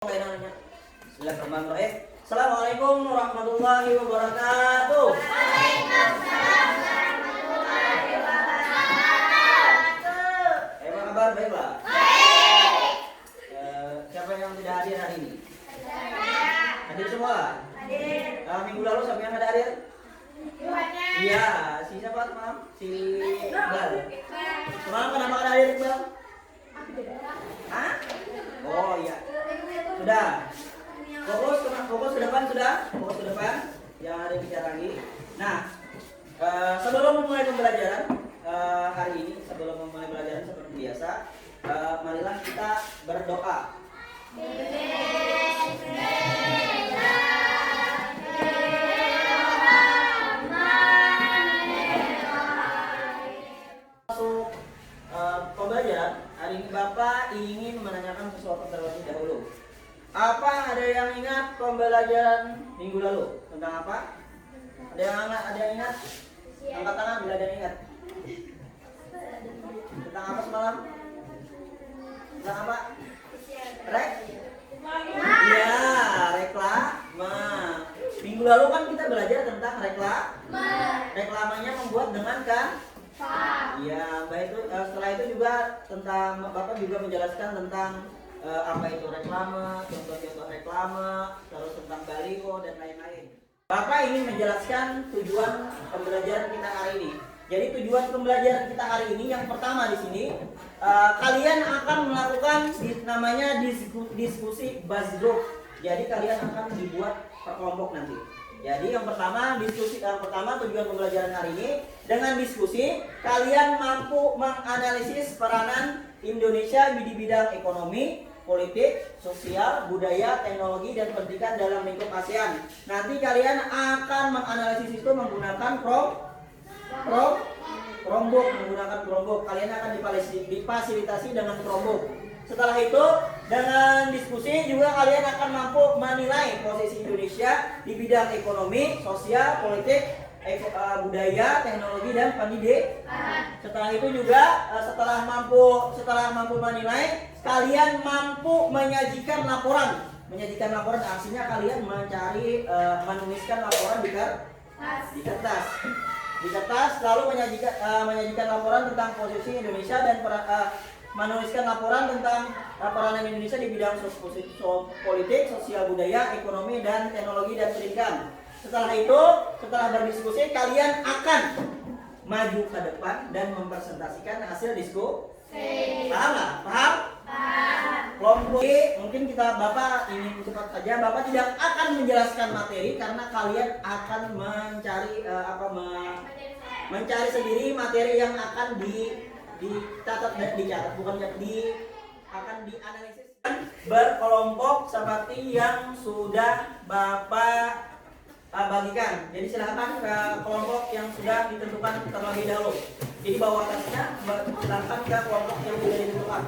Bismillahirrahmanirrahim. Assalamualaikum warahmatullahi wabarakatuh. Waalaikumsalam warahmatullahi wabarakatuh. Apa kabar? Baik, Pak? Baik. Siapa yang tidak hadir hari ini? Hadir semua? Hadir. Minggu lalu siapa yang ada hadir? Ibunya. Iya, si siapa semalam? Si Iqbal. Semalam kenapa ada hadir Iqbal? Hah? Oh iya. Sudah. Fokus ke depan sudah. Fokus ke depan. Yang ada bicara lagi. Nah, sebelum memulai pembelajaran hari ini, sebelum memulai pembelajaran seperti biasa, marilah kita berdoa. Masuk pembelajaran hari ini, Bapak ingin menanyakan sesuatu terlebih dahulu. Apa ada yang ingat pembelajaran minggu lalu tentang apa? Ada yang ingat? Angkat tangan bila ada yang ingat. Tentang apa semalam? Tentang apa? Ya, reklama. Minggu lalu kan kita belajar tentang reklamanya membuat dengan kan? Ya, baik itu. Setelah itu juga tentang Bapak juga menjelaskan tentang apa itu reklame, contoh-contoh reklame, terus tentang baliho dan lain-lain. Bapak ingin menjelaskan tujuan pembelajaran kita hari ini. Jadi tujuan pembelajaran kita hari ini yang pertama di sini, kalian akan melakukan namanya diskusi buzz group. Jadi kalian akan dibuat per kelompok nanti. Jadi yang pertama tujuan pembelajaran hari ini dengan diskusi kalian mampu menganalisis peranan Indonesia di bidang ekonomi, politik, sosial, budaya, teknologi, dan pendidikan dalam lingkup ASEAN. Nanti kalian akan menganalisis itu menggunakan Chromebook, Kalian akan difasilitasi dengan Chromebook. Setelah itu, dengan diskusi juga kalian akan mampu menilai posisi Indonesia di bidang ekonomi, sosial, politik, budaya, teknologi, dan pendidikan. Setelah itu juga setelah mampu menilai, kalian mampu menyajikan laporan. Artinya kalian menuliskan laporan di kertas, lalu menyajikan laporan tentang posisi Indonesia dan menuliskan laporan tentang peranan Indonesia di bidang politik, sosial, budaya, ekonomi, dan teknologi dan pendidikan. Setelah berdiskusi, kalian akan maju ke depan dan mempresentasikan hasil diskusi. Paham nggak? Paham? Kelompok mungkin Bapak ingin cepat saja. Bapak tidak akan menjelaskan materi karena kalian akan mencari sendiri materi yang akan akan dianalisis berkelompok seperti yang sudah Bapak bagikan. Jadi silakan ke kelompok yang sudah ditentukan terlebih dahulu. Jadi bawa tasnya, silakan ke kelompok yang sudah ditentukan.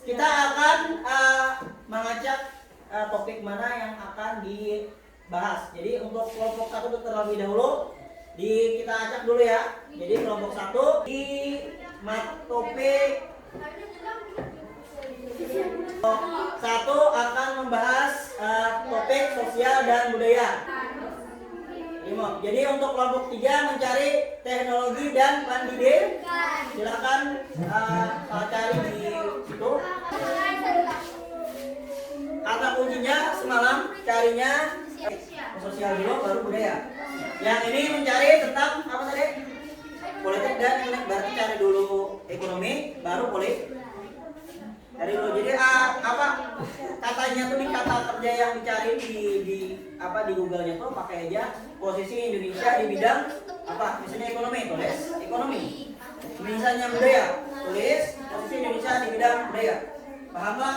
Kita akan mengajak topik mana yang akan dibahas. Jadi untuk kelompok 1 terlebih dahulu kita ajak dulu ya. Jadi kelompok 1 di topik 1 akan membahas topik sosial dan budaya. Jadi untuk kelompok 3 mencari teknologi dan pendidikan. Silakan cari di situ. Kata kuncinya semalam carinya sosial dulu baru budaya. Yang ini mencari tentang apa tadi? Politik dan ekonomi. Berarti cari dulu ekonomi baru politik. Cari dulu. Jadi apa katanya tuh di kata kerja yang dicari di apa di Google-nya tuh pakai aja posisi Indonesia di bidang apa? Misalnya ekonomi, tulis ekonomi. Misalnya budaya, tulis posisi Indonesia di bidang budaya. Paham lah?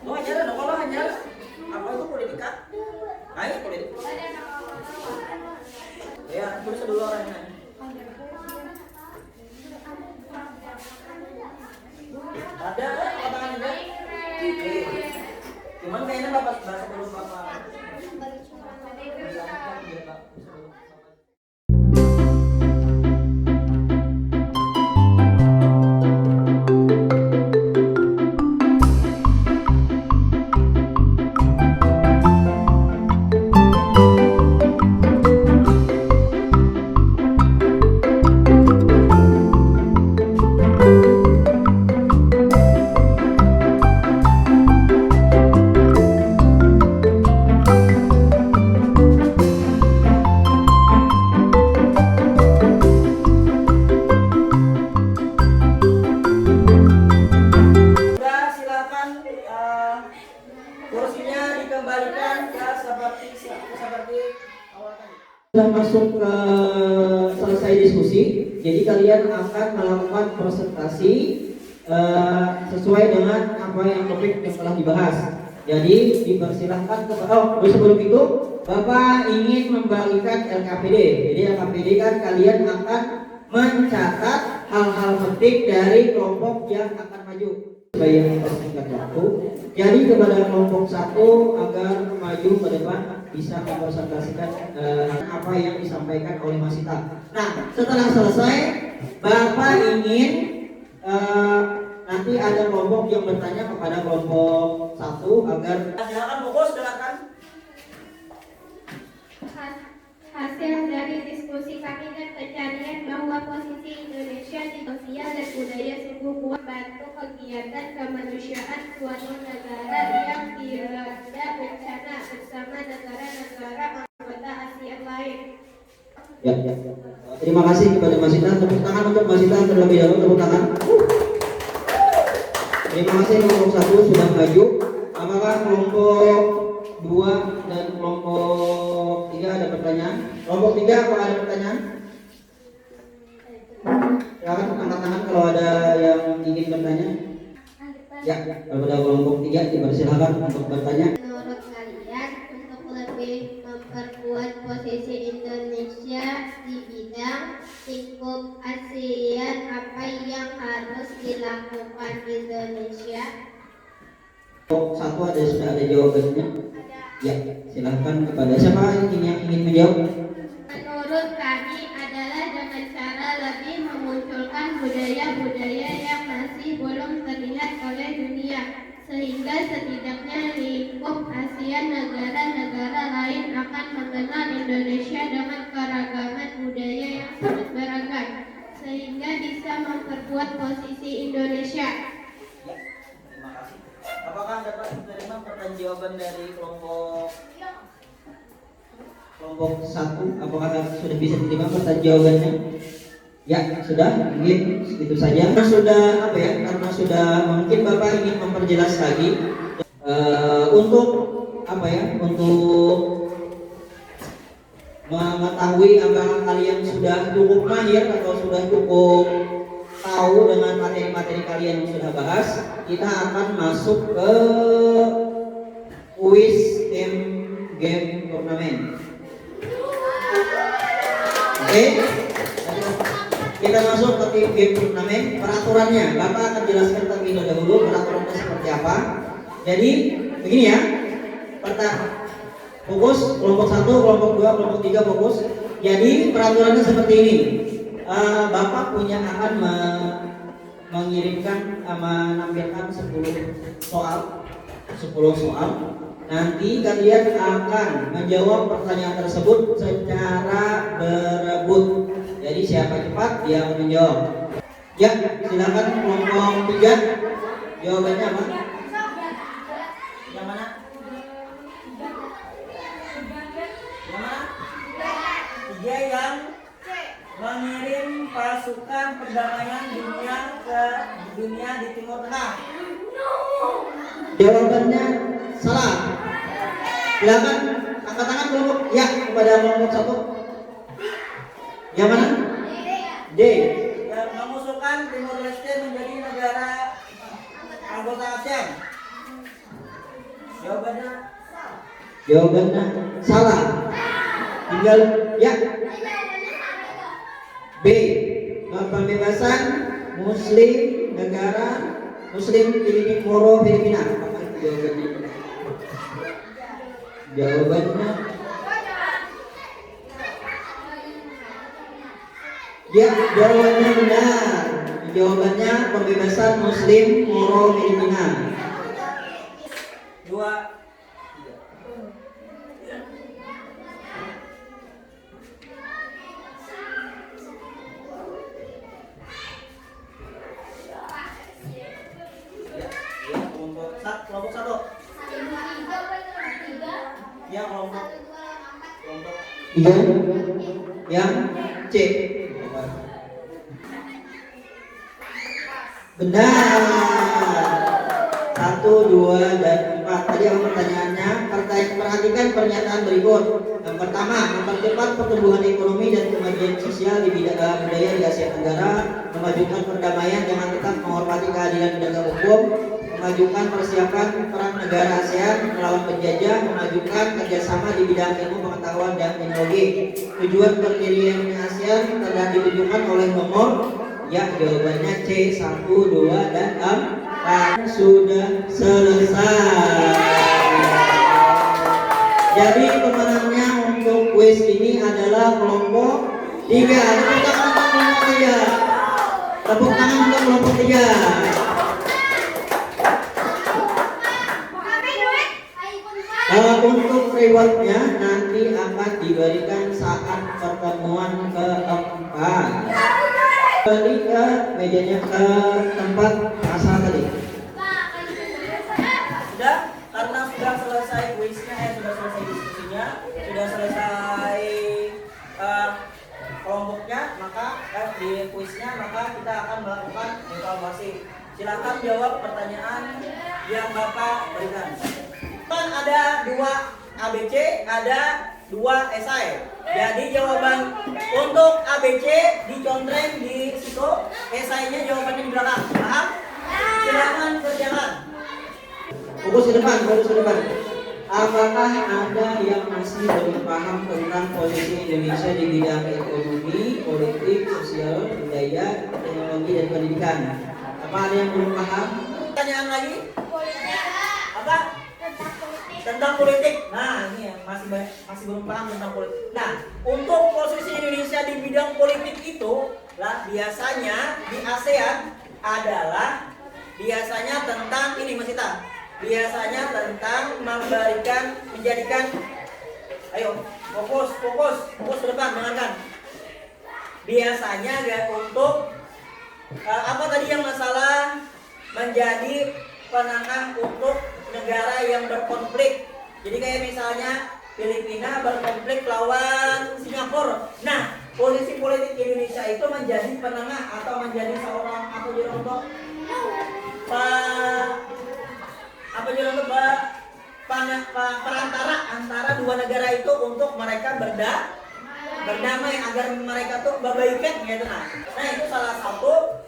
Oh, hanya ada kalau hanya apa itu politika? Ayo politik. Ya, tulis dulu orangnya. Ada katakan ada. Cuman kayaknya bapak bahasa belum bapak. Kursinya dikembalikan ke seperti awal tadi. Sudah masuk ke selesai diskusi, jadi kalian akan melakukan presentasi sesuai dengan apa yang topik yang telah dibahas. Jadi dipersilahkan sebelum itu Bapak ingin membagikan LKPD. Jadi LKPD kan kalian akan mencatat hal-hal penting dari kelompok yang akan maju. Supaya mempersingkat waktu, jadi kepada kelompok satu agar maju ke depan bisa mempresentasikan apa yang disampaikan oleh Mas Ita. Nah, setelah selesai, Bapak ingin nanti ada kelompok yang bertanya kepada kelompok satu agar silakan fokus silakan. Hasil dari diskusi kami dan pencarian bahwa posisi Indonesia di sosial dan budaya sungguh kuat bantu kegiatan kemanusiaan suatu negara yang dilanda bencana bersama negara-negara anggota ASEAN lain. Ya. Terima kasih kepada Mas Ita. Tepuk tangan untuk Mas Ita terlebih dahulu, tepuk tangan. Terima kasih kelompok satu sudah maju. Apakah kelompok 2 dan kelompok 3 ada pertanyaan? Kelompok 3 apa ada pertanyaan? Silakan angkat tangan kalau ada yang ingin bertanya. Ya, kepada kelompok 3 dipersilakan untuk bertanya. Menurut kalian, untuk lebih memperkuat posisi Indonesia di bidang lingkup ASEAN, apa yang harus dilakukan Indonesia? Kelompok satu sudah ada jawabannya. Ya, silakan kepada siapa yang ingin menjawab. Menurut kami adalah dengan cara lebih memunculkan budaya-budaya yang masih belum terlihat oleh dunia, sehingga setidaknya lingkup ASEAN negara-negara lain akan mengenal Indonesia dengan keragaman budaya yang sangat beragam, sehingga bisa memperkuat posisi Indonesia. Ya, terima kasih. Apakah dapat menerima pertanyaan jawaban dari kelompok satu? Apakah sudah bisa diterima pertanyaan jawabannya? Ya, sudah. Mungkin itu saja. Karena sudah karena sudah mungkin Bapak ingin memperjelas lagi untuk untuk mengetahui apakah kalian sudah cukup mahir atau sudah cukup tahu dengan materi-materi kalian yang sudah bahas. Kita akan masuk ke kuis game turnamen. Oke, kita masuk ke game turnamen. Peraturannya, Bapak akan jelaskan terlebih dahulu peraturannya seperti apa. Jadi begini ya, fokus kelompok 1, kelompok 2, kelompok 3 fokus. Jadi peraturannya seperti ini. Bapak akan mengirimkan menampilkan 10 soal. Nanti kalian akan menjawab pertanyaan tersebut secara berebut. Jadi siapa cepat dia menjawab. Ya, silakan kelompok 3. Jawabannya apa? Yang mana? Yang mana? 3 yang mengirim pasukan perdamaian dunia ke dunia di Timur Tengah. Jawabannya salah. Silakan angkat tangan kelompok ya kepada kelompok 1. Yang mana? D. Yang mengusulkan Timor Leste menjadi negara anggota ASEAN. Jawabannya salah. Tinggal ya. B. Pembebasan Muslim negara Muslim Filipina. Apa itu jawabannya? Jawabannya ya, jawabannya benar. Jawabannya pembebasan Muslim Filipina. 2, 3. Kelompok 1. Ya, kelompok 3 yang C. Benar. 1, 2, dan 4. Tadi apa pertanyaannya? Perhatikan pernyataan berikut. Yang pertama, mempercepat pertumbuhan ekonomi dan kemajuan sosial di bidang budaya di Asia Tenggara, memajukan perdamaian dengan tetap menghormati keadilan penegak hukum, memajukan persiapan perang negara ASEAN melawan penjajah, memajukan kerjasama di bidang ilmu pengetahuan dan teknologi. Tujuan pendirian ASEAN telah ditunjukkan oleh nomor. Ya, jawabannya C, 1, 2, dan 4. Sudah selesai. Jadi pemenangnya untuk kuis ini adalah kelompok 3. Tepuk tangan untuk kelompok 3. Untuk rewardnya nanti akan diberikan saat pertemuan keempat. Kembali ke mejanya ke tempat asal tadi. Sudah, karena sudah selesai kuisnya, sudah selesai diskusinya, sudah selesai kelompoknya, maka di kuisnya, maka kita akan melakukan evaluasi. Silakan jawab pertanyaan yang Bapak berikan. Kan ada 2 ABC, ada 2 esai. Jadi jawaban untuk ABC dicontreng di situ, esainya jawabannya di belakang. Paham? Silakan berjalan. Fokus ke depan. Apakah ada yang masih belum paham tentang posisi Indonesia di bidang ekonomi, politik, sosial, budaya, teknologi, dan pendidikan? Apa ada yang belum paham? Pertanyaan lagi? Apa? Tentang politik. Nah, ini ya, masih belum paham tentang politik. Nah, untuk posisi Indonesia di bidang politik itu lah biasanya di ASEAN adalah biasanya tentang ini Mas Ita. Biasanya tentang menjadikan ayo fokus ke depan, dengarkan. Biasanya untuk apa tadi yang masalah menjadi penengah untuk negara yang berkonflik. Jadi kayak misalnya Filipina berkonflik lawan Singapura. Nah, posisi politik Indonesia itu menjadi penengah atau menjadi seorang perantara antara dua negara itu untuk mereka berdamai agar mereka tuh berbaikan gitu. Nah, itu salah satu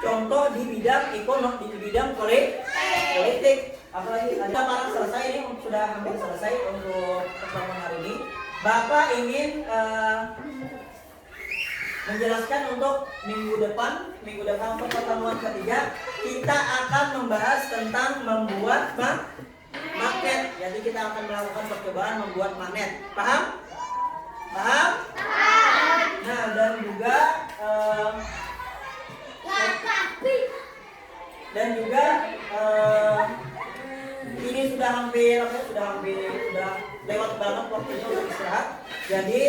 contoh di bidang ekonomi, di bidang politik. apalagi kita barang selesai ini, sudah hampir selesai untuk pertemuan hari ini. Bapak ingin menjelaskan untuk minggu depan untuk pertemuan ketiga kita akan membahas tentang membuat magnet. Jadi kita akan melakukan percobaan membuat magnet. Paham? Paham? Nah, dan juga ini sudah lewat banget waktunya untuk istirahat. Jadi